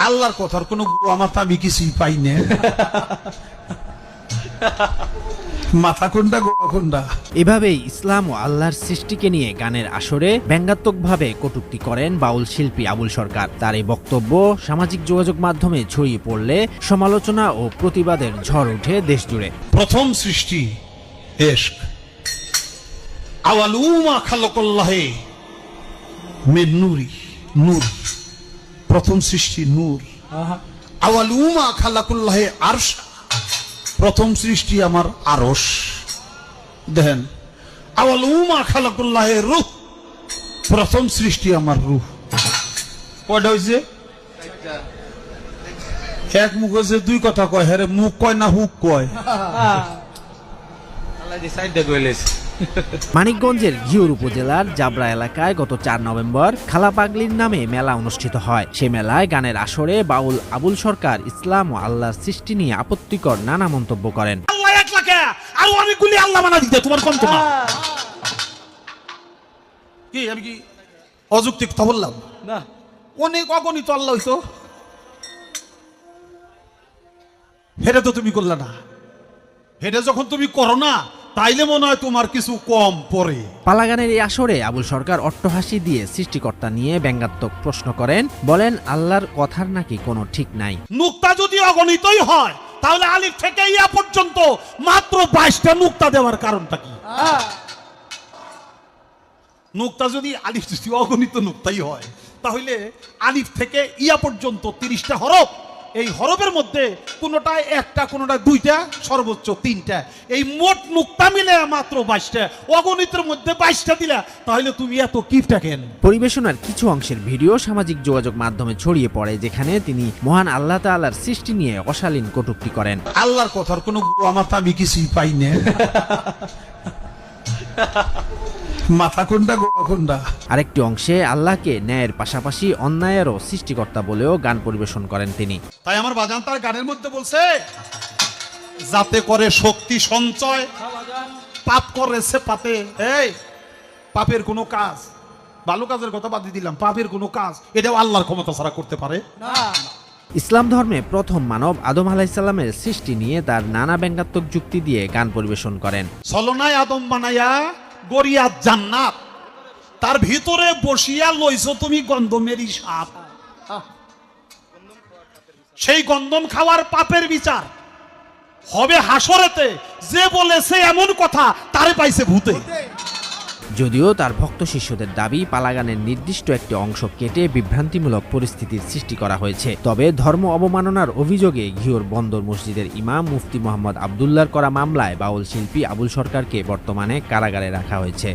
আল্লাহর কথার কোনো আমার তো আমি কিছুই পাই না। মাথা কোনটা গোয়া কোনটা। এভাবেই ইসলাম ও আল্লাহর সৃষ্টিকে নিয়ে গানের আসরে ব্যঙ্গাত্মকভাবে কটূক্তি করেন বাউল শিল্পী আবুল সরকার। তার এই বক্তব্য সামাজিক যোগাযোগ মাধ্যমে ছড়িয়ে পড়লে সমালোচনা ও প্রতিবাদের ঝড় ওঠে দেশ জুড়ে। প্রথম সৃষ্টি ইশক, আওয়ালুমা খালাকাল্লাহি মিন নূরি, নূর। প্রথম সৃষ্টি নূর। আওয়ালুমা খালাকাল্লাহি আরশ, প্রথম সৃষ্টি আমার আরশ। দেখেন, আওয়ালুমা খালাকাল্লাহি রূহ, প্রথম সৃষ্টি আমার রূহ। কয়টা হইছে? এক মুখ হয়েছে দুই কথা কয়, হ্যাঁ মুখ কয় না হুক কয়। মানিকগঞ্জের ঘিওর উপজেলার জাবরা এলাকায় গত ৪ নভেম্বর খালা পাগলির নামে মেলা অনুষ্ঠিত হয়। সে মেলায় গানের আসরে বাউল আবুল সরকার ইসলাম ও আল্লাহর সৃষ্টি নিয়ে আপত্তিকর নানা মন্তব্য করেন। আল্লাহ এক লাখে আর অনেকগুলি আল্লাহ বানা দিতে তোমার কম তো না। কি আমি কি অযৌক্তিক কথা বললাম? না, অনেক অগণিত আল্লাহ হইতো, হেটা তো তুমি করলে না। হেটা যখন তুমি করো না, তাইলে মনে হয় তোমার কিছু কম পড়ে। পালাগানের এই আসরে আবুল সরকার অট্টহাসি দিয়ে সৃষ্টিকর্তা নিয়ে ব্যঙ্গাত্মক প্রশ্ন করেন। বলেন, আল্লাহর কথার নাকি কোনো ঠিক নাই। নুক্তা যদি অগণিতই হয়, তাহলে আলিফ থেকে ইয়া পর্যন্ত মাত্র 22টা নুক্তা দেওয়ার কারণটা কি? নুক্তা যদি আলিফ যদি অগণিত নুক্তাই হয়, তাহলে আলিফ থেকে ইয়া পর্যন্ত 30টা হরফ। এই হরফের মধ্যে কোনোটা একটা, কোনোটা দুইটা, সর্বোচ্চ 3টা। এই মোট নুক্তা মিলে মাত্র 22টা। অগণিতের মধ্যে 22টা দিলা, তাহলে তুমি এত কিপটা কেন? পরিবেশনার কিছু অংশের ভিডিও সামাজিক যোগাযোগ মাধ্যমে ছড়িয়ে পড়ে, যেখানে তিনি মহান আল্লাহ তাআলার সৃষ্টি নিয়ে অশালীন কটূক্তি করেন। আল্লাহর কথার কোনো আমার তো আমি কিছুই পাই না। মাথা কোনটা গোয়া কোনটা। আরেকটি অংশে আল্লাহকে ন্যায়ের পাশাপাশি অন্যায়েরও সৃষ্টিকর্তা বলেও গান পরিবেশন করেন তিনি। তাই আমার বাজান তার গানের মধ্যে বলছে, যাতে করে শক্তি সঞ্চয়, পাপ করেছে পাপে। এই পাপের কোনো কাজ, ভালো কাজের কথা বাদ দিলাম, পাপের কোনো কাজ এটাও আল্লাহর ক্ষমতা ছাড়া করতে পারে না। ইসলাম ধর্মে প্রথম মানব আদম আলাইহিসসালামের সৃষ্টি নিয়ে তার নানা ব্যঙ্গাত্মক যুক্তি দিয়ে গান পরিবেশন করেন। ছলনায় আদম বানাইয়া গড়িয়া জান্নাত, তার ভিতরে বসিয়া লইছো তুমি গন্ধমেরই সাপ। সেই গন্ধম খাওয়ার পাপের বিচার হবে হাসরেতে। যে বলেছে এমন কথা, তারে পাইছে ভূতে। যদিও তার ভক্ত শিষ্যদের দাবি, পালাগানের নির্দিষ্ট একটি অংশ কেটে বিভ্রান্তিমূলক পরিস্থিতির সৃষ্টি করা হয়েছে। তবে ধর্ম অবমাননার অভিযোগে ঘিওর বন্দর মসজিদের ইমাম মুফতি মোহাম্মদ আবদুল্লাহর করা মামলায় বাউল শিল্পী আবুল সরকারকে বর্তমানে কারাগারে রাখা হয়েছে।